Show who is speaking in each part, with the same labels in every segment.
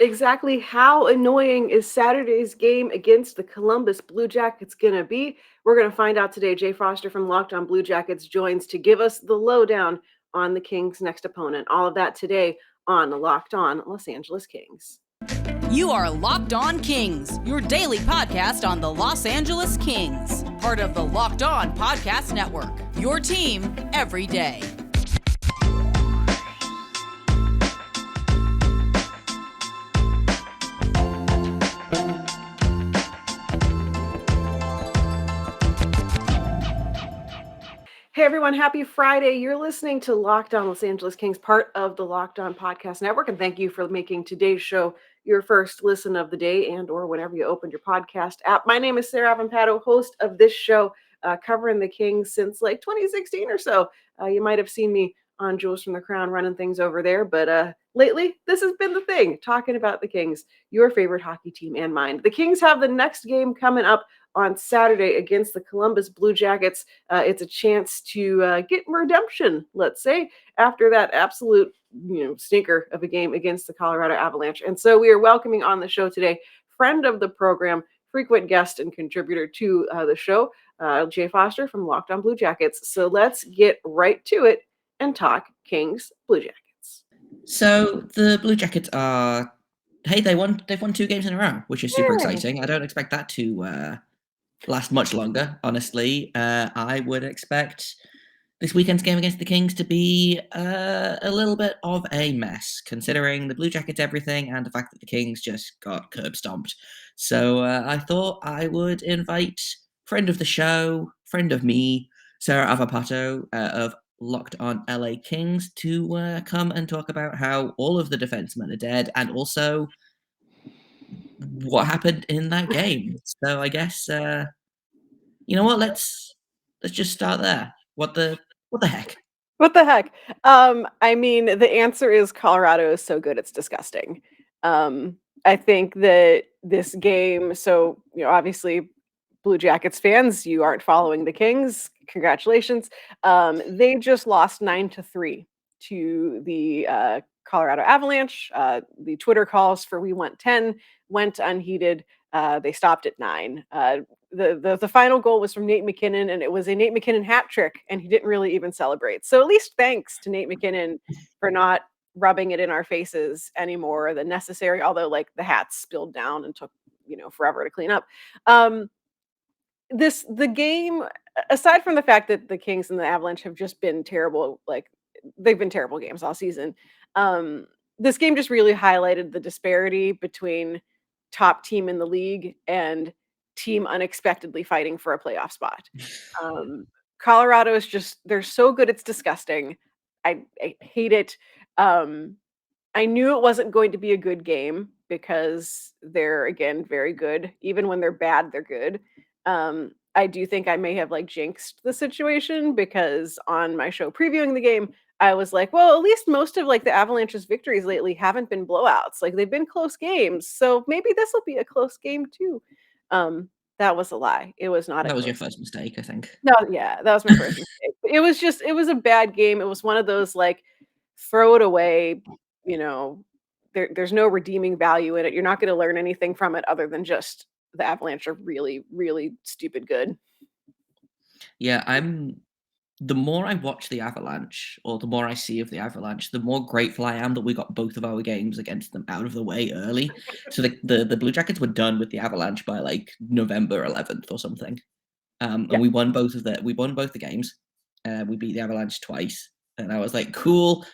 Speaker 1: Exactly how annoying is Saturday's game against the Columbus Blue Jackets going to be? We're going to find out today. Jay Forster from Locked On Blue Jackets joins to give us the lowdown on the Kings' next opponent. All of that today on the Locked On Los Angeles Kings.
Speaker 2: You are Locked On Kings, your daily podcast on the Los Angeles Kings, part of the Locked On Podcast Network, your team every day.
Speaker 1: Hey everyone, happy Friday. You're listening to Locked On Los Angeles Kings, part of the Locked On Podcast Network, and thank you for making today's show your first listen of the day and or whenever you opened your podcast app. My name is Sarah Avampato, host of this show, covering the Kings since like 2016 or so. You might have seen me on Jules from the Crown running things over there, but lately this has been the thing, talking about the Kings, your favorite hockey team and mine. The Kings have the next game coming up on Saturday against the Columbus Blue Jackets. It's a chance to get redemption, let's say, after that absolute stinker of a game against the Colorado Avalanche. And so we are welcoming on the show today, friend of the program, frequent guest and contributor to the show, Jay Forster from Locked On Blue Jackets. So let's get right to it and talk Kings Blue Jackets.
Speaker 3: So the Blue Jackets are, hey, they've won 2 games in a row, which is super exciting. I don't expect that to last much longer, honestly. I would expect this weekend's game against the Kings to be a little bit of a mess, considering the Blue Jackets everything and the fact that the Kings just got curb stomped. So I thought I would invite friend of the show, friend of me, Sarah Avapato of Locked On LA Kings to come and talk about how all of the defensemen are dead and also what happened in that game. So I guess you know what? Let's just start there. What the heck?
Speaker 1: What the heck? I mean, the answer is Colorado is so good it's disgusting. I think that this game, so obviously Blue Jackets fans, you aren't following the Kings. Congratulations. They just lost 9-3 to the Colorado Avalanche. The Twitter calls for "We want 10" went unheeded. They stopped at 9. The final goal was from Nate MacKinnon, and it was a Nate MacKinnon hat trick, and he didn't really even celebrate. So at least thanks to Nate MacKinnon for not rubbing it in our faces anymore than necessary, although like the hats spilled down and took forever to clean up. The game, aside from the fact that the Kings and the Avalanche have just been terrible, like they've been terrible games all season, this game just really highlighted the disparity between top team in the league and team unexpectedly fighting for a playoff spot. Colorado is just, they're so good, it's disgusting. I hate it. I knew it wasn't going to be a good game because they're, again, very good. Even when they're bad, they're good. I do think I may have like jinxed the situation because on my show previewing the game, I was like, well, at least most of like the Avalanche's victories lately haven't been blowouts. Like they've been close games. So maybe this will be a close game too. That was a lie. It was not.
Speaker 3: That was your first mistake, I think.
Speaker 1: No, yeah, that was my first mistake. It was a bad game. It was one of those like throw it away, there's no redeeming value in it. You're not going to learn anything from it other than just the Avalanche are really, really stupid good.
Speaker 3: Yeah, the more I watch the Avalanche, or the more I see of the Avalanche, the more grateful I am that we got both of our games against them out of the way early. So the Blue Jackets were done with the Avalanche by like November 11th or something. And we won both the games. We beat the Avalanche twice. And I was like, cool.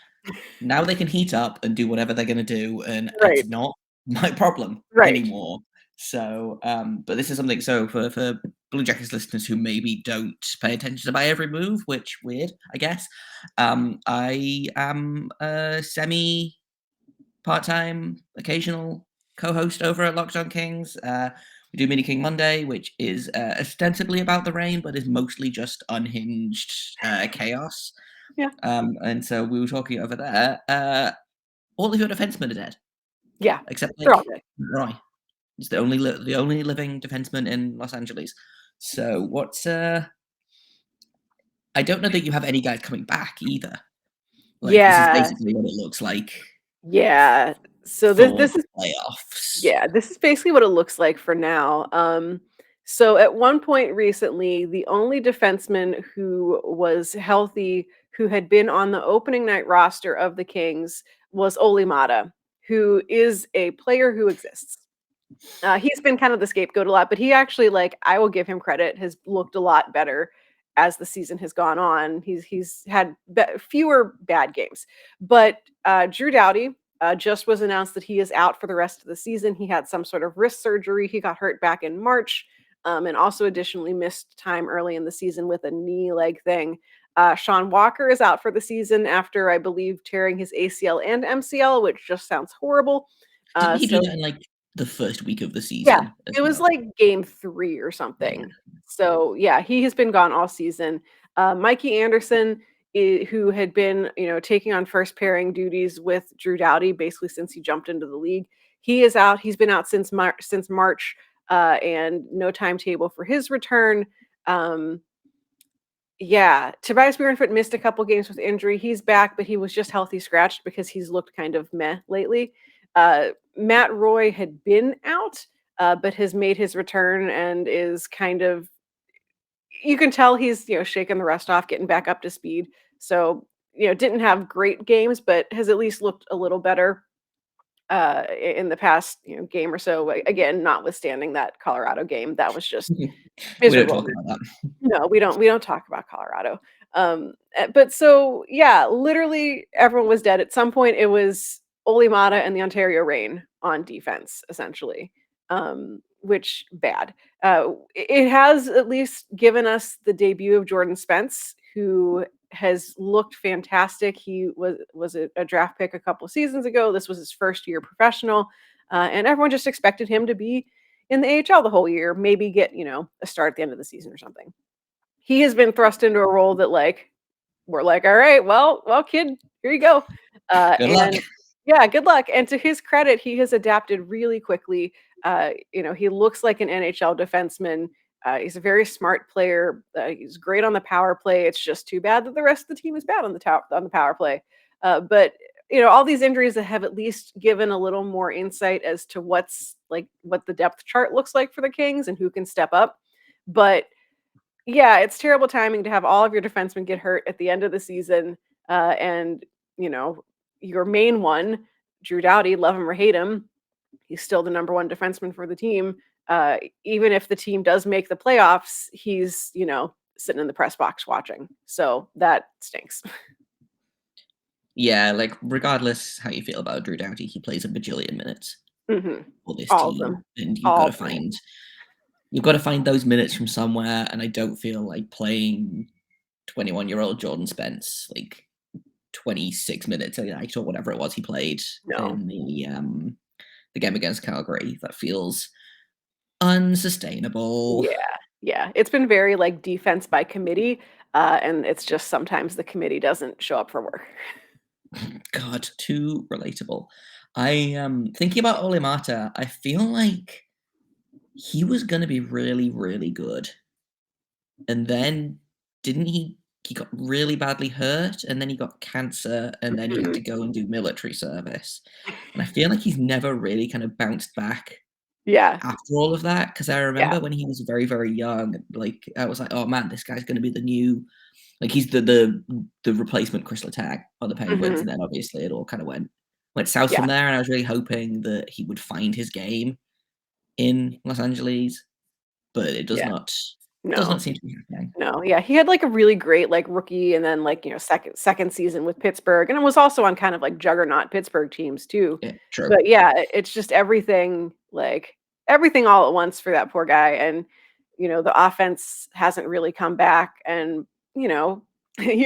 Speaker 3: Now they can heat up and do whatever they're going to do. And it's not my problem anymore. So, but this is something, so for Blue Jackets listeners who maybe don't pay attention to my every move, which weird, I guess, I am a part-time, occasional co-host over at Locked On Kings. We do Mini King Monday, which is ostensibly about the rain, but is mostly just unhinged chaos.
Speaker 1: Yeah.
Speaker 3: And so we were talking over there. All of your defensemen are dead.
Speaker 1: Yeah.
Speaker 3: Except
Speaker 1: they're all
Speaker 3: like Roy. He's the only living defenseman in Los Angeles. So what's I don't know that you have any guys coming back either. Like,
Speaker 1: yeah.
Speaker 3: This is basically what it looks like.
Speaker 1: Yeah. So
Speaker 3: for
Speaker 1: this
Speaker 3: the
Speaker 1: is
Speaker 3: playoffs.
Speaker 1: this is basically what it looks like for now. So at one point recently, the only defenseman who was healthy, who had been on the opening night roster of the Kings, was Olimata, who is a player who exists. He's been kind of the scapegoat a lot, but he actually, like, I will give him credit, has looked a lot better as the season has gone on. He's had fewer bad games, but Drew Doughty just was announced that he is out for the rest of the season. He had some sort of wrist surgery. He got hurt back in March, and also additionally missed time early in the season with a knee leg thing. Sean Walker is out for the season after, I believe, tearing his ACL and MCL, which just sounds horrible.
Speaker 3: Didn't he do
Speaker 1: So
Speaker 3: that in like the first week of the
Speaker 1: yeah,
Speaker 3: season as
Speaker 1: it was
Speaker 3: well?
Speaker 1: like game 3 or
Speaker 3: Yeah.
Speaker 1: something. So, yeah, he has been gone all season. Mikey Anderson, who had been, taking on first pairing duties with Drew Doughty basically since he jumped into the league, he is out. He's been out since March, and no timetable for his return. Yeah, Tobias Bjornfot missed a couple games with injury. He's back, but he was just healthy scratched because he's looked kind of meh lately. Matt Roy had been out, but has made his return and is kind of, you can tell he's, shaking the rust off, getting back up to speed. So, didn't have great games, but has at least looked a little better in the past, game or so. Again, notwithstanding that Colorado game, that was just
Speaker 3: We don't
Speaker 1: miserable.
Speaker 3: talk about that.
Speaker 1: No, we don't talk about Colorado. But so yeah, literally everyone was dead. At some point, it was Olimata and the Ontario Reign on defense, essentially. Which bad. It has at least given us the debut of Jordan Spence, who has looked fantastic. He was a draft pick a couple seasons ago. This was his first year professional, and everyone just expected him to be in the AHL the whole year, maybe get a start at the end of the season or something. He has been thrust into a role that, like, we're like, all right, well, kid, here you go.
Speaker 3: Good luck.
Speaker 1: And yeah, good luck. And to his credit, he has adapted really quickly. He looks like an NHL defenseman. He's a very smart player. He's great on the power play. It's just too bad that the rest of the team is bad on the power play. But all these injuries that have at least given a little more insight as to what the depth chart looks like for the Kings and who can step up. But yeah, it's terrible timing to have all of your defensemen get hurt at the end of the season. And, your main one, Drew Doughty, love him or hate him, he's still the number one defenseman for the team. Even if the team does make the playoffs, he's, sitting in the press box watching. So that stinks.
Speaker 3: Yeah, like regardless how you feel about Drew Doughty, he plays a bajillion minutes
Speaker 1: Mm-hmm.
Speaker 3: for this
Speaker 1: All of
Speaker 3: team,
Speaker 1: them.
Speaker 3: and
Speaker 1: All of them.
Speaker 3: you've got to find those minutes from somewhere. And I don't feel like playing 21-year-old Jordan Spence like 26 minutes a night or whatever it was he played
Speaker 1: No.
Speaker 3: in the game against Calgary. That feels unsustainable.
Speaker 1: Yeah. It's been very like defense by committee, and it's just sometimes the committee doesn't show up for work.
Speaker 3: God, too relatable. I thinking about Olimata, I feel like he was gonna be really, really good. And then didn't he got really badly hurt, and then he got cancer, and then he had to go and do military service. And I feel like he's never really kind of bounced back
Speaker 1: Yeah.
Speaker 3: after all of that. Because I
Speaker 1: Yeah.
Speaker 3: remember when he was very, very young, like I was like, oh man, this guy's gonna be the new, like he's the replacement Chris Letang on the Penguins.
Speaker 1: Mhm.
Speaker 3: And then obviously it all kind of went south
Speaker 1: Yeah.
Speaker 3: from there. And I was really hoping that he would find his game in Los Angeles, but it does
Speaker 1: Yeah.
Speaker 3: not
Speaker 1: No.
Speaker 3: seem to be happening.
Speaker 1: No, yeah, he had like a really great like rookie and then like, second season with Pittsburgh, and it was also on kind of like juggernaut Pittsburgh teams too.
Speaker 3: Yeah, true.
Speaker 1: But yeah, it's just everything all at once for that poor guy. And the offense hasn't really come back, and you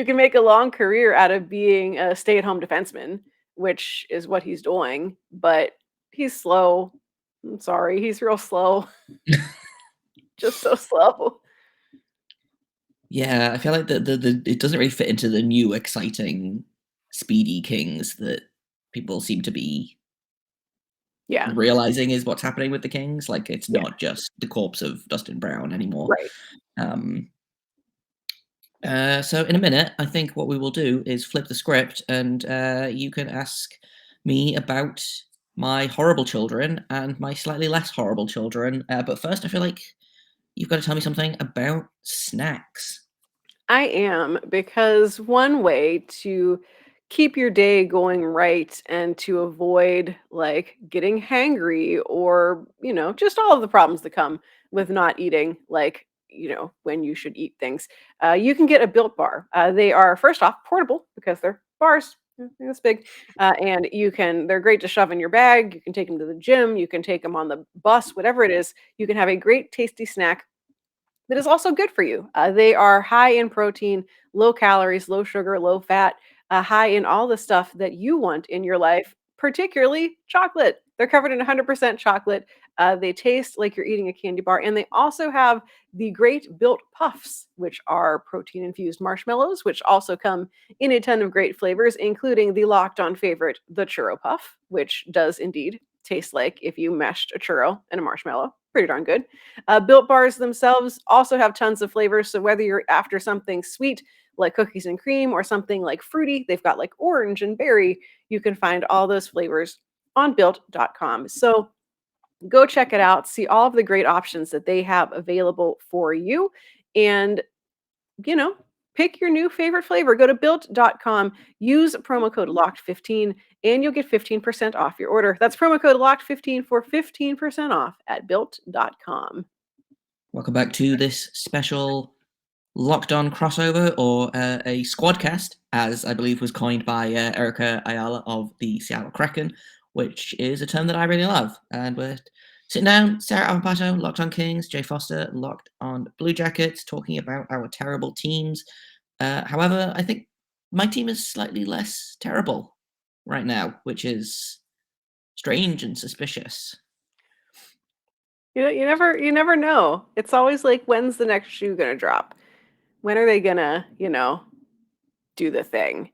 Speaker 1: can make a long career out of being a stay-at-home defenseman, which is what he's doing, but he's slow. I'm sorry, he's real slow. Just so slow.
Speaker 3: Yeah, I feel like the it doesn't really fit into the new exciting speedy Kings that people seem to be
Speaker 1: Yeah.
Speaker 3: realizing is what's happening with the Kings. Like it's
Speaker 1: Yeah.
Speaker 3: not just the corpse of Dustin Brown anymore.
Speaker 1: Right.
Speaker 3: So in a minute, I think what we will do is flip the script, and you can ask me about my horrible children and my slightly less horrible children. But first, I feel like you've got to tell me something about snacks.
Speaker 1: I am, because one way to keep your day going right and to avoid like getting hangry or, just all of the problems that come with not eating, like, when you should eat things, you can get a Built Bar. They are, first off, portable because they're bars. This big, and they're great to shove in your bag. You can take them to the gym, you can take them on the bus, whatever it is. You can have a great, tasty snack that is also good for you. They are high in protein, low calories, low sugar, low fat, high in all the stuff that you want in your life, particularly chocolate. They're covered in 100% chocolate. They taste like you're eating a candy bar. And they also have the great Built Puffs, which are protein infused marshmallows, which also come in a ton of great flavors, including the locked on favorite, the Churro Puff, which does indeed taste like if you meshed a churro and a marshmallow. Pretty darn good. Built Bars themselves also have tons of flavors. So whether you're after something sweet like cookies and cream or something like fruity, they've got like orange and berry. You can find all those flavors on built.com. So go check it out. See all of the great options that they have available for you. And, you know, pick your new favorite flavor. Go to built.com, use promo code LOCKED15, and you'll get 15% off your order. That's promo code LOCKED15 for 15% off at built.com.
Speaker 3: Welcome back to this special Locked On crossover, or a squadcast, as I believe was coined by Erica Ayala of the Seattle Kraken, which is a term that I really love. And we're sitting down, Sarah Avampato, Locked On Kings, Jay Forster, Locked On Blue Jackets, talking about our terrible teams. However, I think my team is slightly less terrible right now, which is strange and suspicious.
Speaker 1: You never know. It's always like, when's the next shoe gonna drop? When are they gonna, do the thing?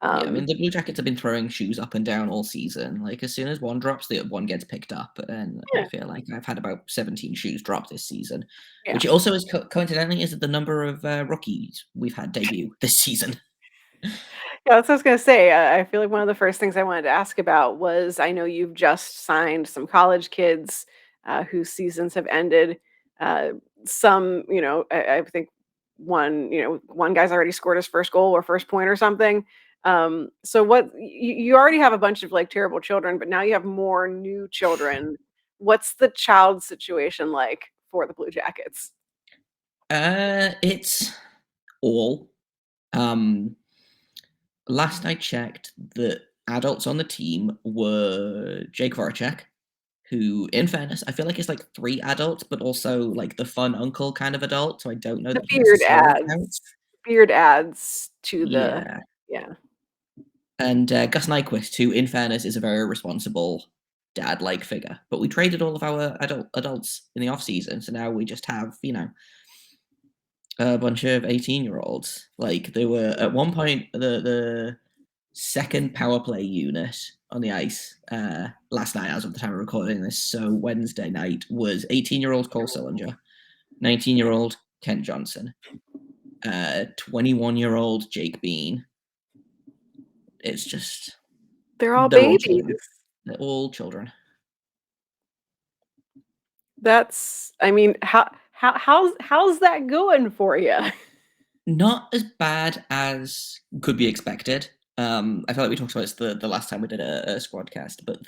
Speaker 3: Yeah, I mean, the Blue Jackets have been throwing shoes up and down all season. Like, as soon as one drops, the other one gets picked up. And I
Speaker 1: Yeah,
Speaker 3: feel like I've had about 17 shoes drop this season,
Speaker 1: yeah.
Speaker 3: which also is coincidentally is the number of rookies we've had debut this season.
Speaker 1: Yeah, that's what I was gonna say. I feel like one of the first things I wanted to ask about was, I know you've just signed some college kids whose seasons have ended. Uh, some, I think one guy's already scored his first goal or first point or something. So you already have a bunch of like terrible children, but now you have more new children. What's the child situation like for the Blue Jackets?
Speaker 3: It's all. Last I checked, the adults on the team were Jake Voracek, who, in fairness, I feel like is like 3 adults, but also like the fun uncle kind of adult. So I don't know
Speaker 1: The
Speaker 3: that he necessarily counts.
Speaker 1: beard adds to the,
Speaker 3: Yeah.
Speaker 1: yeah.
Speaker 3: And Gus Nyquist, who, in fairness, is a very responsible dad-like figure. But we traded all of our adults in the off-season, so now we just have, a bunch of 18-year-olds. Like, they were, at one point, the second power play unit on the ice last night, as of the time of recording this, so Wednesday night, was 18-year-old Cole Sillinger, 19-year-old Kent Johnson, 21-year-old Jake Bean. It's just...
Speaker 1: They're all
Speaker 3: They're all
Speaker 1: babies.
Speaker 3: children. They're all children.
Speaker 1: I mean, how's that going for you?
Speaker 3: Not as bad as could be expected. I feel like we talked about this the last time we did a squadcast, but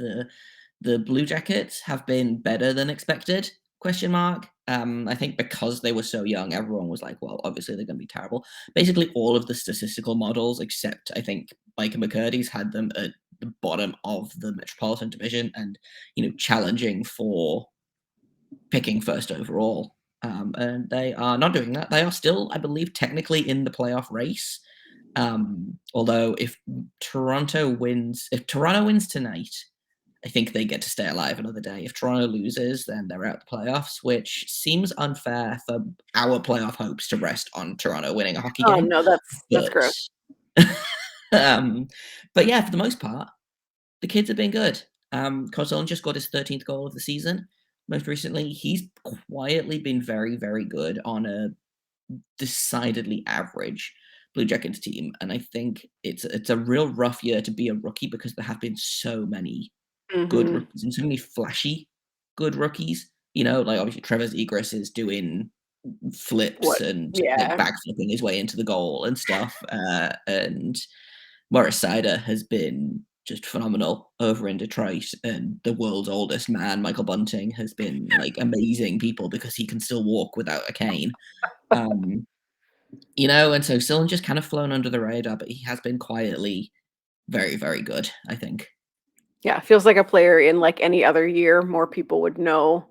Speaker 3: the Blue Jackets have been better than expected? Question mark. I think because they were so young, everyone was like, well, obviously they're going to be terrible. Basically, all of the statistical models, except I think Micah McCurdy's, had them at the bottom of the Metropolitan Division and, challenging for picking first overall. And they are not doing that. They are still, I believe, technically in the playoff race. Although if Toronto wins tonight, I think they get to stay alive another day. If Toronto loses, then they're out the playoffs, which seems unfair for our playoff hopes to rest on Toronto winning a hockey
Speaker 1: Oh
Speaker 3: game.
Speaker 1: no, that's gross.
Speaker 3: But yeah, for the most part, the kids have been good. Kozolin just got his 13th goal of the season. Most recently, he's quietly been very, very good on a decidedly average Blue Jackets team, and I think it's a real rough year to be a rookie because there have been so many good
Speaker 1: Mhm.
Speaker 3: rookies and so many flashy good rookies. Like obviously Trevor Zegras is doing flips
Speaker 1: What
Speaker 3: and like
Speaker 1: yeah.
Speaker 3: backflipping his way into the goal and stuff. And Morris Sider has been just phenomenal over in Detroit, and the world's oldest man, Michael Bunting, has been like amazing people because he can still walk without a cane. Um, and so Sillon just kind of flown under the radar, but he has been quietly very, very good, I think.
Speaker 1: Yeah, feels like a player in, like, any other year, more people would know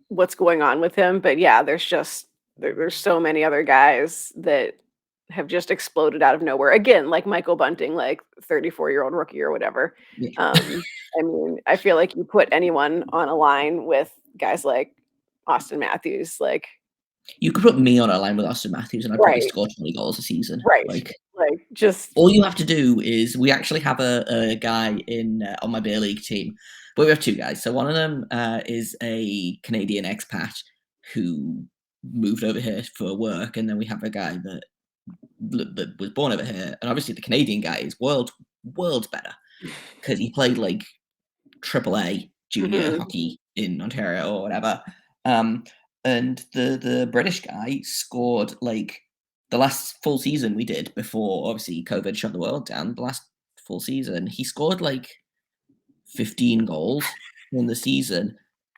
Speaker 1: what's going on with him, but yeah, there's so many other guys that have just exploded out of nowhere. Again, like Michael Bunting, like 34-year-old rookie or whatever.
Speaker 3: Yeah.
Speaker 1: I mean, I feel like you put anyone on a line with guys like Austin Matthews, like
Speaker 3: You could put me on a line with Austin Matthews, and I'd probably
Speaker 1: right,
Speaker 3: score 20 goals a season.
Speaker 1: right.
Speaker 3: Like,
Speaker 1: Like, just
Speaker 3: all you have to do is we actually have a guy in on my beer league team, but we have two guys. So one of them is a Canadian expat who moved over here for work, and then we have a guy that was born over here, and obviously the Canadian guy is worlds better because he played like AAA junior
Speaker 1: mhm,
Speaker 3: hockey in Ontario or whatever. Um, and the British guy scored like the last full season we did before obviously COVID shut the world down. The last full season, he scored like 15 goals in the season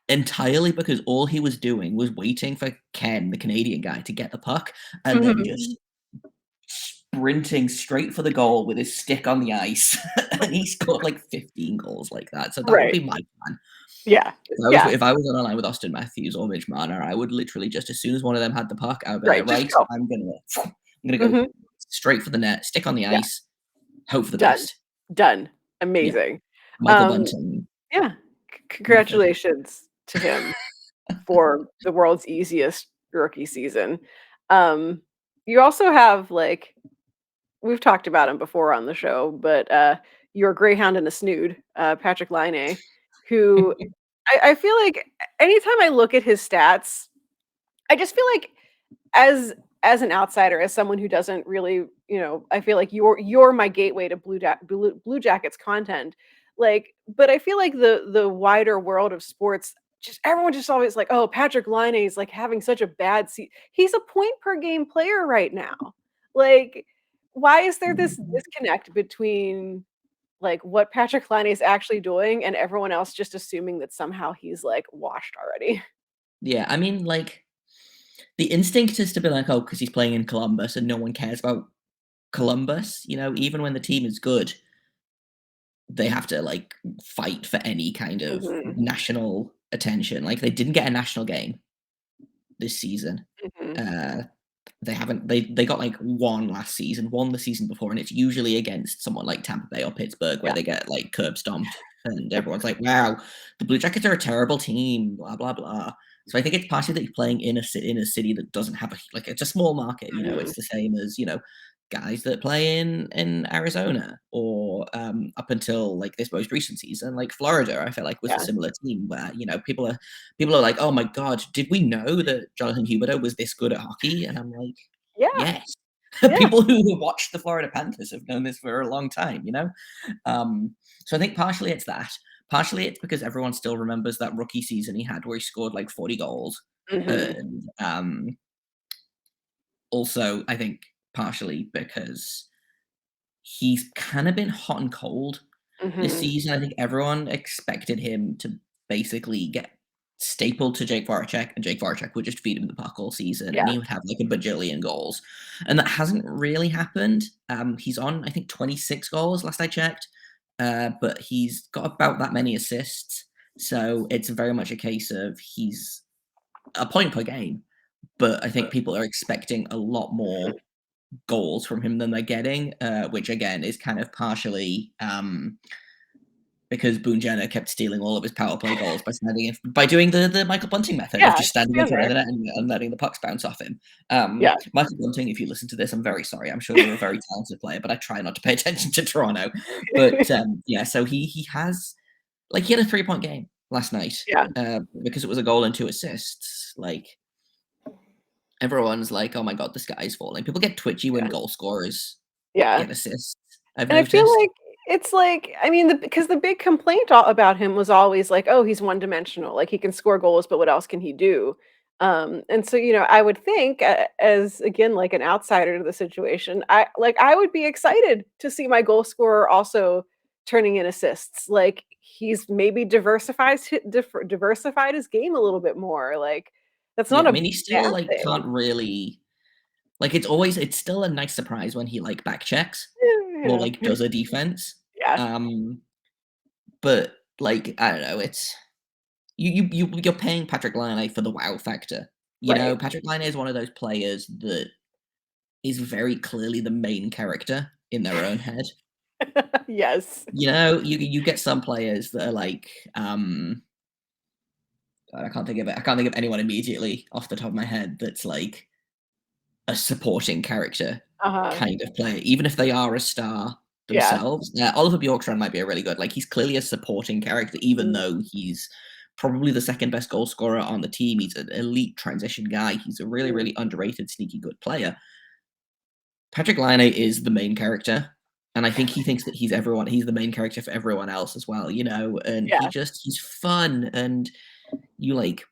Speaker 3: entirely because all he was doing was waiting for Ken, the Canadian guy, to get the puck and then
Speaker 1: mhm.
Speaker 3: just sprinting straight for the goal with his stick on the ice. And he scored like 15 goals like that. So that would
Speaker 1: Right.
Speaker 3: be my plan.
Speaker 1: Yeah, yeah,
Speaker 3: If I was on a line with Austin Matthews or Mitch Marner, I would literally just as soon as one of them had the puck, I would be
Speaker 1: right,
Speaker 3: like,
Speaker 1: just
Speaker 3: right,
Speaker 1: go.
Speaker 3: I'm gonna go
Speaker 1: Mhm,
Speaker 3: straight for the net, stick on the
Speaker 1: yeah,
Speaker 3: ice, hope for the
Speaker 1: done,
Speaker 3: best.
Speaker 1: done.
Speaker 3: Yeah,
Speaker 1: Amazing.
Speaker 3: Michael
Speaker 1: Um,
Speaker 3: Bunting,
Speaker 1: yeah,
Speaker 3: nothing.
Speaker 1: congratulations to him for the world's easiest rookie season. Um, you also have, like we've talked about him before on the show, but, your greyhound and a snood, Patrik Laine, who I feel like anytime I look at his stats, I just feel like as as an outsider, as someone who doesn't really, I feel like you're my gateway to Blue Jackets content. Like, but I feel like the wider world of sports, just everyone just always like, oh, Patrick Laine is like having such a bad season. He's a point per game player right now. Like, why is there this disconnect between like what Patrick Laine is actually doing and everyone else just assuming that somehow he's like washed already?
Speaker 3: Yeah, I mean, like, the instinct is to be like, oh, because he's playing in Columbus and no one cares about Columbus, even when the team is good, they have to like fight for any kind of
Speaker 1: Mhm,
Speaker 3: national attention. Like they didn't get a national game this season.
Speaker 1: mhm.
Speaker 3: Uh, they haven't. They got like one last season, one the season before, and it's usually against someone like Tampa Bay or Pittsburgh where
Speaker 1: Yeah.
Speaker 3: they get like curb stomped, and everyone's like, "Wow, the Blue Jackets are a terrible team." Blah blah blah. So I think it's partially that you're playing in a city that doesn't have like it's a small market.
Speaker 1: Mhm.
Speaker 3: It's the same as guys that play in Arizona or up until like this most recent season, like Florida. I felt like was a
Speaker 1: Yeah.
Speaker 3: similar team where people are like, "Oh my god, did we know that Jonathan Huberdeau was this good at hockey?" And I'm like,
Speaker 1: Yeah.
Speaker 3: "Yes."
Speaker 1: Yeah.
Speaker 3: People who watch the Florida Panthers have known this for a long time. So I think partially it's that. Partially it's because everyone still remembers that rookie season he had where he scored like 40 goals.
Speaker 1: Mhm.
Speaker 3: And also, I think partially because he's kind of been hot and cold this
Speaker 1: Mhm.
Speaker 3: season. I think everyone expected him to basically get stapled to Jake Voracek, and Jake Voracek would just feed him the puck all season, and
Speaker 1: Yeah.
Speaker 3: he would have like a bajillion goals, and that hasn't really happened. He's on, I think, 26 goals last I checked, but he's got about that many assists. So it's very much a case of he's a point per game, but I think people are expecting a lot more goals from him than they're getting, which again is kind of partially because Boone Jenner kept stealing all of his power play goals by doing the Michael Bunting method of
Speaker 1: Yeah,
Speaker 3: just
Speaker 1: just
Speaker 3: standing in
Speaker 1: stand
Speaker 3: front of
Speaker 1: there.
Speaker 3: the net and letting the pucks bounce off him.
Speaker 1: Yeah.
Speaker 3: Michael Bunting, if you listen to this, I'm very sorry. I'm sure you're a very talented player, but I try not to pay attention to Toronto. But yeah, so he has like he had a 3-point game last night
Speaker 1: Yeah.
Speaker 3: because it was a goal and 2 assists. Like everyone's like, "Oh my god, this guy's falling." People get twitchy when
Speaker 1: Yeah.
Speaker 3: goal scorers
Speaker 1: Yeah.
Speaker 3: get assists. I've
Speaker 1: And I feel
Speaker 3: noticed.
Speaker 1: like It's like, I mean, because the big complaint about him was always like, oh, he's one dimensional. Like he can score goals, but what else can he do? And so, I would think, as again, like an outsider to the situation, I would be excited to see my goal scorer also turning in assists. Like he's maybe diversified his game a little bit more. Like that's
Speaker 3: Yeah,
Speaker 1: not
Speaker 3: I
Speaker 1: a
Speaker 3: mean, he still,
Speaker 1: bad
Speaker 3: like,
Speaker 1: thing.
Speaker 3: can't really like, it's still a nice surprise when he, like, back checks or,
Speaker 1: Yeah.
Speaker 3: like, does a defense.
Speaker 1: Yeah.
Speaker 3: Um, but, like, I don't know, it's you're paying Patrik Laine for the wow factor.
Speaker 1: Right.
Speaker 3: Patrik Laine is one of those players that is very clearly the main character in their own head.
Speaker 1: Yes.
Speaker 3: You get some players that are like, God, I can't think of anyone immediately off the top of my head that's like a supporting character
Speaker 1: Uh-huh.
Speaker 3: kind of player, even if they are a star
Speaker 1: Yeah.
Speaker 3: themselves. Oliver Bjorkstrand might be a really good. Like he's clearly a supporting character, even
Speaker 1: Mm,
Speaker 3: though he's probably the second best goal scorer on the team. He's an elite transition guy. He's a really,
Speaker 1: mm.
Speaker 3: really underrated, sneaky good player. Patrik Laine is the main character, and I think he thinks that he's the main character for everyone else as well, and
Speaker 1: Yeah.
Speaker 3: he's fun and you like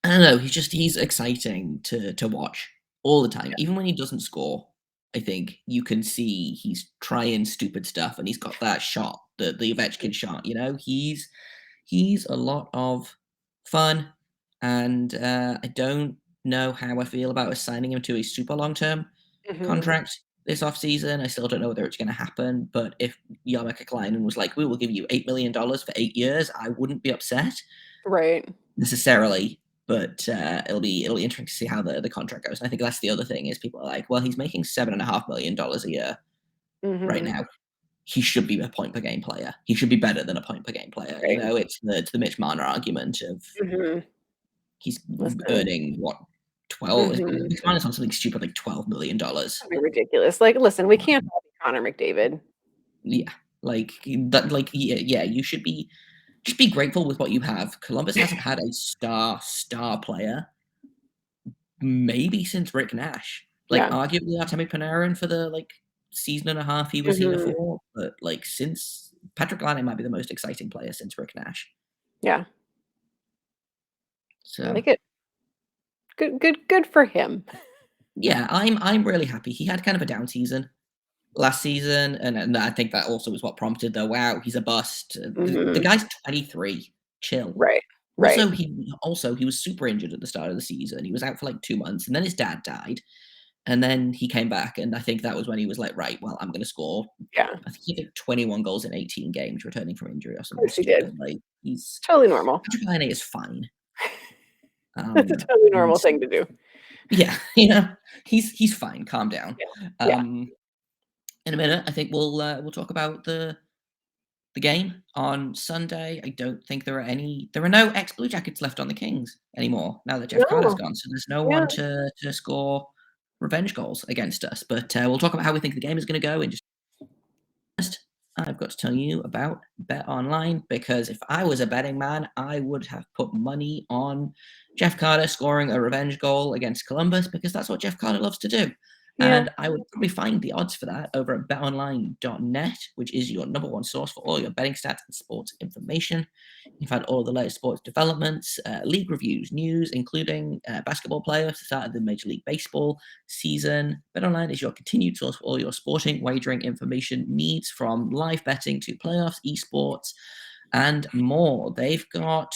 Speaker 3: I don't know, he's exciting to watch all the time. Even when he doesn't score, I think you can see he's trying stupid stuff and he's got that shot, the Ovechkin shot, He's a lot of fun and I don't know how I feel about assigning him to a super long-term
Speaker 1: Mhm.
Speaker 3: contract this offseason. I still don't know whether it's gonna happen, but if Jarmo Kekalainen was like, "We will give you $8 million for 8 years," I wouldn't be upset
Speaker 1: Right.
Speaker 3: necessarily, but, it'll be interesting to see how the contract goes, and I think that's the other thing is people are like, "Well, he's making $7.5 million a year right
Speaker 1: Mhm.
Speaker 3: now. He should be a point per game player. He should be better than a point per game player."
Speaker 1: Right.
Speaker 3: It's the Mitch Marner argument of
Speaker 1: Mhm.
Speaker 3: he's
Speaker 1: Listen.
Speaker 3: earning what, 12
Speaker 1: Mhm.
Speaker 3: Mitch Marner's on something stupid like $12 million.
Speaker 1: That'd be ridiculous. Like, listen, we can't
Speaker 3: Um,
Speaker 1: all be Connor McDavid.
Speaker 3: yeah, yeah, you should be just be grateful with what you have. Columbus hasn't had a star player maybe since Rick Nash. Like,
Speaker 1: Yeah.
Speaker 3: arguably Artemi Panarin for the, like, season and a half he was here
Speaker 1: Mhm.
Speaker 3: for, but, like, since Patrik Laine might be the most exciting player since Rick Nash.
Speaker 1: Yeah. I
Speaker 3: So,
Speaker 1: like it. Good for him.
Speaker 3: yeah, I'm really happy. He had kind of a down season last season, and I think that also was what prompted the, "Wow, he's a bust." The
Speaker 1: Mhm.
Speaker 3: guy's 23. Chill.
Speaker 1: Right. Right.
Speaker 3: He was super injured at the start of the season. He was out for, like, 2 months, and then his dad died. And then he came back, and I think that was when he was like, "Right, well, I'm gonna score."
Speaker 1: Yeah. Of
Speaker 3: I think he did 21 goals in 18 games returning from injury or something
Speaker 1: course he did.
Speaker 3: stupid, like, he's
Speaker 1: Totally normal.
Speaker 3: Patrik Laine is fine.
Speaker 1: That's a
Speaker 3: Um,
Speaker 1: totally
Speaker 3: and
Speaker 1: normal thing to do.
Speaker 3: yeah, he's fine, calm down.
Speaker 1: Yeah.
Speaker 3: Um, in a minute, I think we'll talk about the game on Sunday. I don't think there are no ex-Blue Jackets left on the Kings anymore now that Jeff Carter's
Speaker 1: No.
Speaker 3: gone, so there's no
Speaker 1: Yeah.
Speaker 3: one to score revenge goals against us, but, we'll talk about how we think the game is gonna go in just First, I've got to tell you about BetOnline because if I was a betting man, I would have put money on Jeff Carter scoring a revenge goal against Columbus because that's what Jeff Carter loves to do.
Speaker 1: Yeah.
Speaker 3: And I would probably find the odds for that over at betonline.net, which is your number one source for all your betting stats and sports information. You can find all the latest sports developments, league reviews, news, including basketball playoffs, the start of the Major League Baseball season. BetOnline is your continued source for all your sporting wagering information needs, from live betting to playoffs, esports, and more. They've got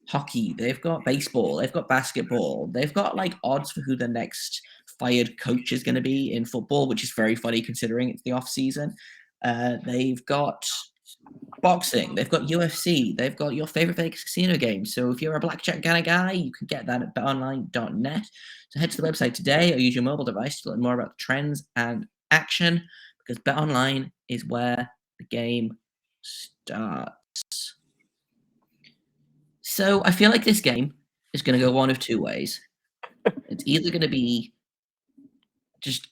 Speaker 3: hockey, they've got baseball, they've got basketball, they've got like odds for who the next fired coach is going to be in football, which is very funny considering it's the off season. They've got boxing, they've got UFC, they've got your favorite Vegas casino game. So if you're a blackjack kind of guy, you can get that at betonline.net. So head to the website today or use your mobile device to learn more about the trends and action because betonline is where the game starts. So I feel like this game is going to go one of two ways. It's either going to be just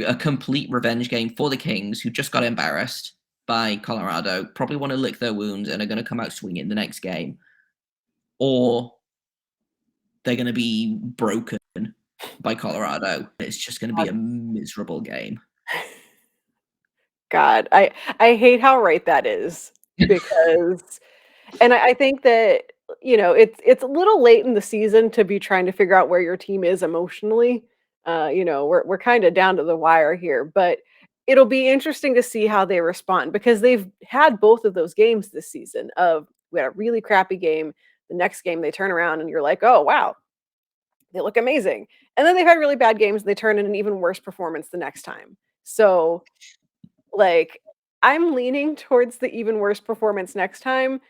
Speaker 3: a complete revenge game for the Kings, who just got embarrassed by Colorado, probably want to lick their wounds and are going to come out swinging the next game, or they're going to be broken by Colorado. It's just going to be a miserable game.
Speaker 1: God, I hate how right that is because and I think that, it's a little late in the season to be trying to figure out where your team is emotionally. We're kinda down to the wire here, but it'll be interesting to see how they respond because they've had both of those games this season of we had a really crappy game, the next game they turn around and you're like, "Oh, wow, they look amazing." And then they've had really bad games, and they turn in an even worse performance the next time. So, like, I'm leaning towards the even worse performance next time,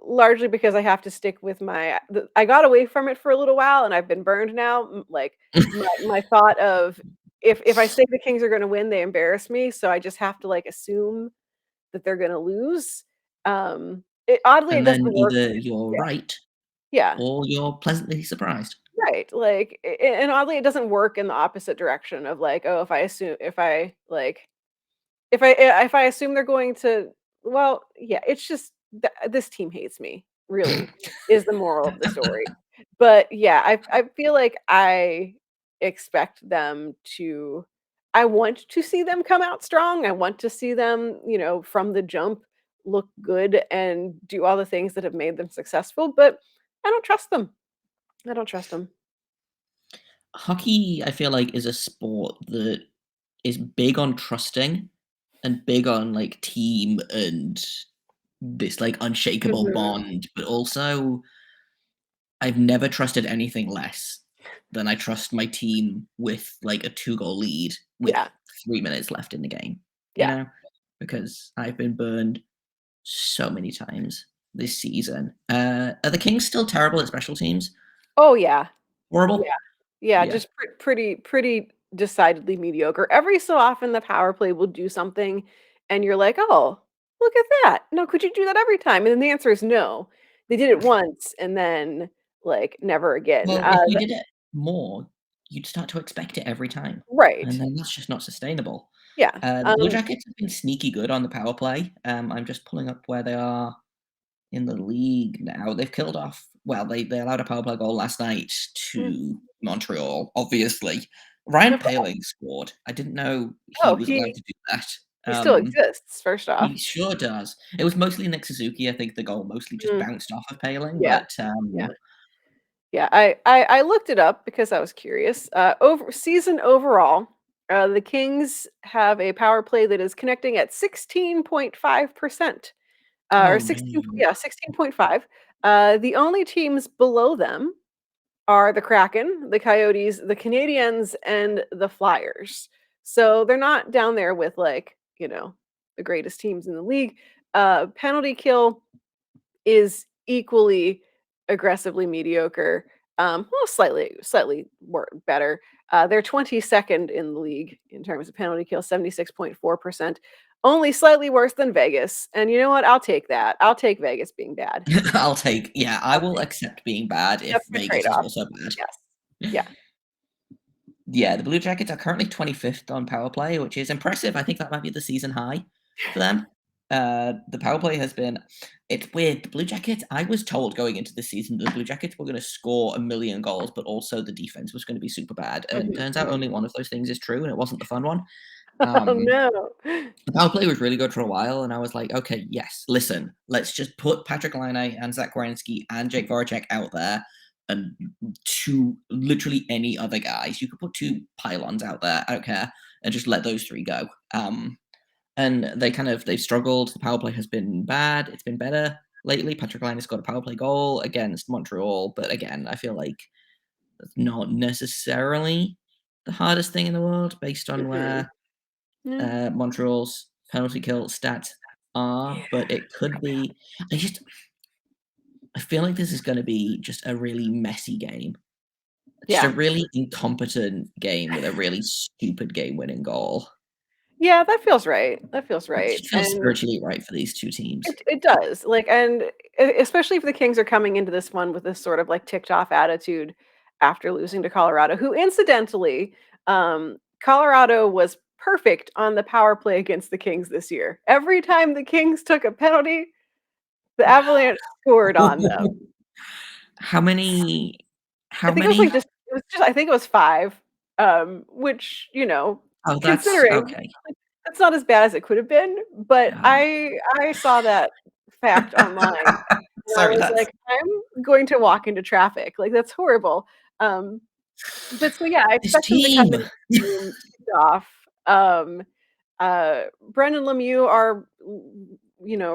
Speaker 1: largely because I have to stick with I got away from it for a little while, and I've been burned now, my thought of if I say the Kings are gonna win, they embarrass me, so I just have to, like, assume that they're gonna lose. It
Speaker 3: And
Speaker 1: doesn't
Speaker 3: then
Speaker 1: work.
Speaker 3: either you're
Speaker 1: Yeah,
Speaker 3: right
Speaker 1: yeah.
Speaker 3: or you're pleasantly surprised.
Speaker 1: Right, like, and oddly, it doesn't work in the opposite direction of, like, oh, if I assume they're going to well, yeah, it's just this team hates me, really, is the moral of the story. But, yeah, I feel like expect them to I want to see them come out strong, I want to see them, from the jump, look good and do all the things that have made them successful, but I don't trust them. I don't trust them.
Speaker 3: Hockey, I feel like, is a sport that is big on trusting and big on like team and this like unshakable
Speaker 1: Mhm.
Speaker 3: bond, but also I've never trusted anything less than I trust my team with like a 2-goal lead with
Speaker 1: Yeah,
Speaker 3: 3 minutes left in the game, you
Speaker 1: yeah.
Speaker 3: know? Because I've been burned so many times this season. Are the Kings still terrible at special teams?
Speaker 1: Oh, yeah. Yeah.
Speaker 3: Horrible?
Speaker 1: Yeah,
Speaker 3: Yeah.
Speaker 1: just pretty decidedly mediocre. Every so often, the power play will do something, and you're like, "Oh, look at that. No, could you do that every time?" And then the answer is no. They did it once and then, like, never again.
Speaker 3: Well, if you did it more, you'd start to expect it every time, and
Speaker 1: Right.
Speaker 3: then that's just not sustainable.
Speaker 1: Yeah.
Speaker 3: The Blue Jackets have been sneaky good on the power play. I'm just pulling up where they are in the league now. They've killed off well, they allowed a power play goal last night
Speaker 1: Mm,
Speaker 3: to Montreal, obviously. Ryan
Speaker 1: okay.
Speaker 3: Poehling scored. I didn't know he
Speaker 1: Oh,
Speaker 3: was allowed to do that.
Speaker 1: he still exists, first off.
Speaker 3: He sure does. It was mostly Nick Suzuki. I think the goal mostly just
Speaker 1: Mm,
Speaker 3: bounced off of Poehling,
Speaker 1: yeah,
Speaker 3: but,
Speaker 1: yeah. Yeah, I looked it up because I was curious. Over season overall, the Kings have a power play that is connecting at 16.5%. Or
Speaker 3: oh,
Speaker 1: 16
Speaker 3: no.
Speaker 1: yeah, 16.5. The only teams below them are the Kraken, the Coyotes, the Canadiens, and the Flyers. So they're not down there with, like, the greatest teams in the league. Penalty kill is aggressively mediocre, well, slightly better. They're 22nd in the league in terms of penalty kill, 76.4%, only slightly worse than Vegas, and you know what? I'll take that. I'll take Vegas being bad.
Speaker 3: I
Speaker 1: I'll
Speaker 3: will
Speaker 1: take
Speaker 3: accept being bad if
Speaker 1: That's a good
Speaker 3: Vegas is
Speaker 1: trade-off.
Speaker 3: also bad.
Speaker 1: Yes. Yeah.
Speaker 3: Yeah, the Blue Jackets are currently 25th on power play, which is impressive. I think that might be the season high for them. The power play has been it's weird. The Blue Jackets, I was told going into the season the Blue Jackets were going to score a million goals, but also the defense was going to be super bad. And
Speaker 1: Mhm,
Speaker 3: turns out
Speaker 1: mhm.
Speaker 3: only one of those things is true, and it wasn't the fun one.
Speaker 1: Oh,
Speaker 3: Um,
Speaker 1: no.
Speaker 3: the power play was really good for a while, and I was like, okay, yes, listen, let's just put Patrik Laine and Zach Werenski and Jake Voracek out there, and two literally any other guys. You could put two pylons out there, I don't care, and just let those three go. And they've struggled. The power play has been bad. It's been better lately. Patrik Laine has got a power play goal against Montreal, but again, I feel like that's not necessarily the hardest thing in the world based on
Speaker 1: Mhm.
Speaker 3: where
Speaker 1: Yeah.
Speaker 3: Montreal's penalty kill stats are, but it could be. I just I feel like this is going to be just a really messy game, just a
Speaker 1: Yeah.
Speaker 3: really incompetent game with a really stupid game-winning goal.
Speaker 1: Yeah, that feels right. That feels
Speaker 3: It
Speaker 1: right,
Speaker 3: just feels
Speaker 1: and
Speaker 3: spiritually right for these two teams.
Speaker 1: it does, like, and especially if the Kings are coming into this one with this sort of, like, ticked off attitude after losing to Colorado, who incidentally, Colorado was perfect on the power play against the Kings this year. Every time the Kings took a penalty, the Avalanche scored on them.
Speaker 3: How many?
Speaker 1: I
Speaker 3: How
Speaker 1: think it was, like,
Speaker 3: many?
Speaker 1: just I think it was 5, which,
Speaker 3: Oh, that's
Speaker 1: considering
Speaker 3: okay.
Speaker 1: It's not as bad as it could have been, but
Speaker 3: Yeah.
Speaker 1: I saw that fact online, and I
Speaker 3: Sorry,
Speaker 1: was
Speaker 3: that's
Speaker 1: like, "I'm going to walk into traffic." Like, that's horrible. But so, yeah, I
Speaker 3: this
Speaker 1: expect them to come
Speaker 3: team.
Speaker 1: in ticked off. Brendan Lemieux, our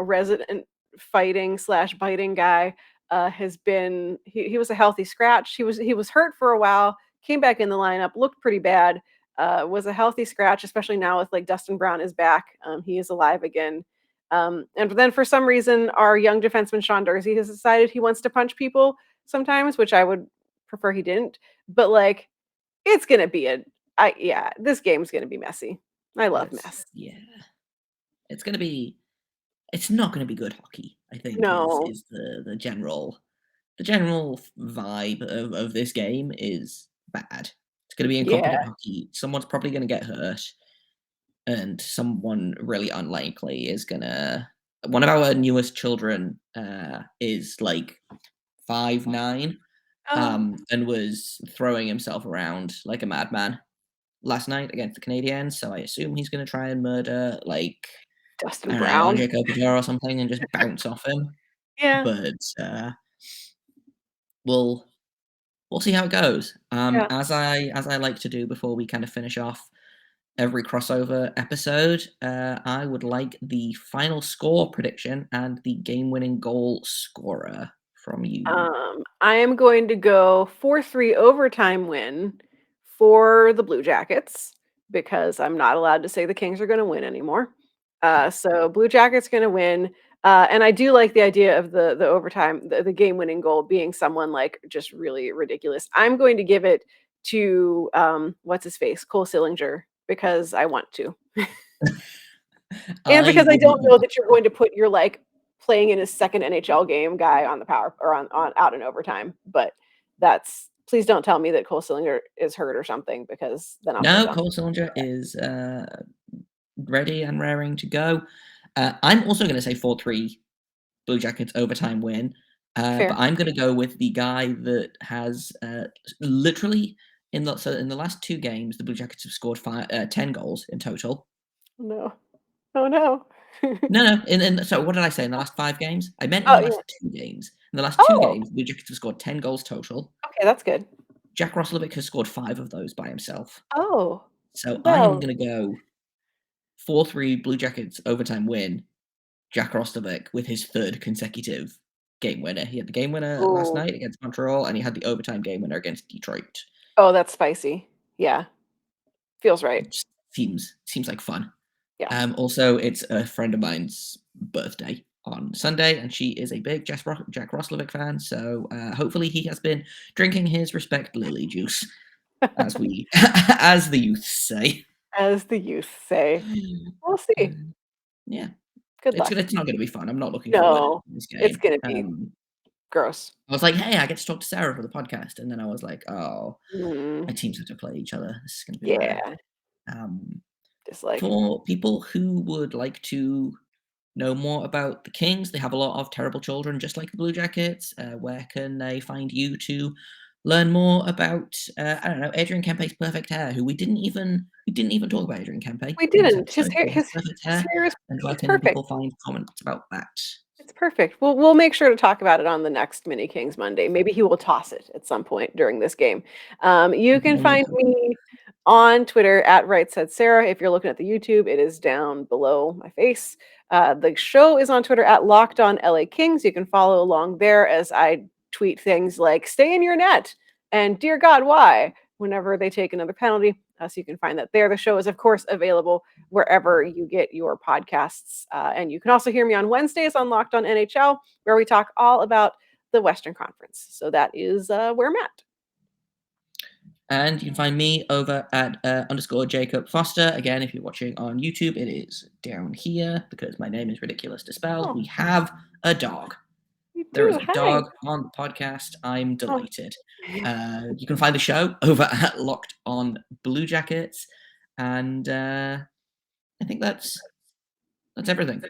Speaker 1: resident fighting/biting guy, has been he was a healthy scratch. He was hurt for a while, came back in the lineup, looked pretty bad, was a healthy scratch, especially now with like Dustin Brown is back. He is alive again. And then for some reason, our young defenseman Sean Dursey has decided he wants to punch people sometimes, which I would prefer he didn't. But like, it's gonna be this game's gonna be messy. I love
Speaker 3: It's
Speaker 1: mess.
Speaker 3: yeah. It's gonna be. It's not gonna be good hockey. I think
Speaker 1: No.
Speaker 3: is the general vibe of this game is bad. It's gonna be
Speaker 1: Yeah.
Speaker 3: incompetent hockey. Someone's probably gonna get hurt, and someone really unlikely is gonna. One of our newest children is like 5'9",
Speaker 1: Oh,
Speaker 3: and was throwing himself around like a madman last night against the Canadiens. So I assume he's gonna try and murder like
Speaker 1: Dustin
Speaker 3: I don't know,
Speaker 1: Brown.
Speaker 3: Andre Kopitar or something and just bounce off him.
Speaker 1: Yeah.
Speaker 3: But we'll we'll see how it goes.
Speaker 1: Yeah.
Speaker 3: As I like to do before we kind of finish off every crossover episode, I would like the final score prediction and the game-winning goal scorer from you.
Speaker 1: I am going to go 4-3 overtime win for the Blue Jackets because I'm not allowed to say the Kings are going to win anymore. So Blue Jackets going to win. And I do like the idea of the overtime, the game winning goal being someone like just really ridiculous. I'm going to give it to what's his face, Cole Sillinger, because I want to. And
Speaker 3: I
Speaker 1: because I
Speaker 3: would
Speaker 1: don't know
Speaker 3: not.
Speaker 1: that you're going to put your, like, playing in his second NHL game guy on the power or on out in overtime, but that's please don't tell me that Cole Sillinger is hurt or something because then I'll feel
Speaker 3: No,
Speaker 1: dumb.
Speaker 3: Cole Sillinger is ready and raring to go. I'm also going to say 4-3 Blue Jackets overtime win. But
Speaker 1: Fair.
Speaker 3: I'm going to go with the guy that has literally in the last 2 games, the Blue Jackets have scored 10 goals in total.
Speaker 1: No. Oh, no.
Speaker 3: No. So what did I say in the last 5 games? I meant in
Speaker 1: Oh,
Speaker 3: the
Speaker 1: yeah.
Speaker 3: last 2 games. In the last two
Speaker 1: Oh,
Speaker 3: games, the Blue Jackets have scored 10 goals total.
Speaker 1: okay, that's good.
Speaker 3: Jack Roslovic has scored 5 of those by himself.
Speaker 1: Oh,
Speaker 3: So I am
Speaker 1: well,
Speaker 3: going to go 4-3 Blue Jackets overtime win. Jack Roslovic with his 3rd consecutive game winner. He had the game winner last
Speaker 1: ooh.
Speaker 3: night against Montreal, and he had the overtime game winner against Detroit.
Speaker 1: Oh, that's spicy. Yeah, feels right.
Speaker 3: It just seems like fun.
Speaker 1: Yeah.
Speaker 3: Also, it's a friend of mine's birthday on Sunday, and she is a big Jack Roslovic fan. So hopefully, he has been drinking his respect lily juice, as we as the youth say.
Speaker 1: As the youth say. We'll see.
Speaker 3: Yeah,
Speaker 1: Good luck.
Speaker 3: it's not going to be fun. I'm not looking forward to
Speaker 1: No,
Speaker 3: this
Speaker 1: it's
Speaker 3: game.
Speaker 1: gonna be gross.
Speaker 3: I was like, hey, I get to talk to Sarah for the podcast, and then I was like, oh,
Speaker 1: Mm,
Speaker 3: my teams have to play each other. This is going to be bad.
Speaker 1: yeah,
Speaker 3: Um,
Speaker 1: just like
Speaker 3: for people who would like to know more about the Kings, they have a lot of terrible children, just like the Blue Jackets. Where can they find you to learn more about? I don't know, Adrian Kempe's perfect hair. Who we didn't even talk about Adrian Kempe
Speaker 1: we
Speaker 3: in this
Speaker 1: didn't. His
Speaker 3: episode.
Speaker 1: hair
Speaker 3: He has perfect
Speaker 1: his
Speaker 3: hair,
Speaker 1: hair is
Speaker 3: and where
Speaker 1: it's
Speaker 3: can
Speaker 1: perfect.
Speaker 3: people find comments about that?
Speaker 1: It's perfect. We'll make sure to talk about it on the next Mini Kings Monday. Maybe he will toss it at some point during this game. You
Speaker 3: We can
Speaker 1: can
Speaker 3: only
Speaker 1: find
Speaker 3: hope.
Speaker 1: me on Twitter at Right Said Sarah. If you're looking at the YouTube, it is down below my face. The show is on Twitter at Locked On LA Kings. You can follow along there as I tweet things like "Stay in your net" and "Dear God, why?" whenever they take another penalty. So you can find that there. The show is, of course, available wherever you get your podcasts. And you can also hear me on Wednesdays on Locked On NHL, where we talk all about the Western Conference. So that is where I'm at.
Speaker 3: And you can find me over at _ Jacob Foster. Again, if you're watching on YouTube, it is down here because my name is ridiculous to spell.
Speaker 1: Oh,
Speaker 3: We have a dog.
Speaker 1: you
Speaker 3: There is
Speaker 1: do.
Speaker 3: a
Speaker 1: Hi.
Speaker 3: dog on the podcast. I'm
Speaker 1: Oh.
Speaker 3: delighted. You can find the show over at Locked On Blue Jackets. And I think that's everything.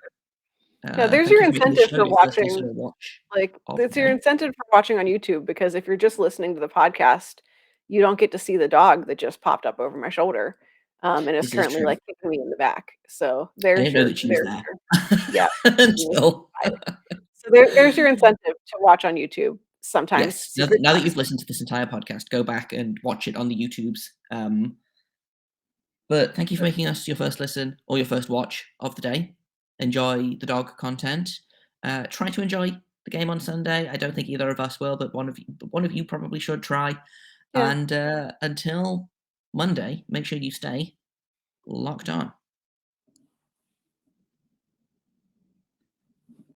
Speaker 1: Yeah, there's
Speaker 3: Thank
Speaker 1: your
Speaker 3: you for making this
Speaker 1: incentive
Speaker 3: show
Speaker 1: for
Speaker 3: your first
Speaker 1: watching.
Speaker 3: listen or watch
Speaker 1: Like,
Speaker 3: of the
Speaker 1: that's your
Speaker 3: day.
Speaker 1: incentive for watching on YouTube because if you're just listening to the podcast, you don't get to see the dog that just popped up over my shoulder. and is
Speaker 3: This is
Speaker 1: currently
Speaker 3: true.
Speaker 1: like kicking me in the back. So
Speaker 3: I
Speaker 1: there's
Speaker 3: didn't know
Speaker 1: your
Speaker 3: that she was there.
Speaker 1: yeah.
Speaker 3: Until
Speaker 1: So there's your incentive to watch on YouTube. Sometimes
Speaker 3: yes.
Speaker 1: secret
Speaker 3: Now that
Speaker 1: gems.
Speaker 3: you've listened to this entire podcast, go back and watch it on the YouTubes. But thank you for making us your first listen or your first watch of the day. Enjoy the dog content. Try to enjoy the game on Sunday. I don't think either of us will, but one of you probably should try.
Speaker 1: Yeah.
Speaker 3: And until Monday, make sure you stay locked on.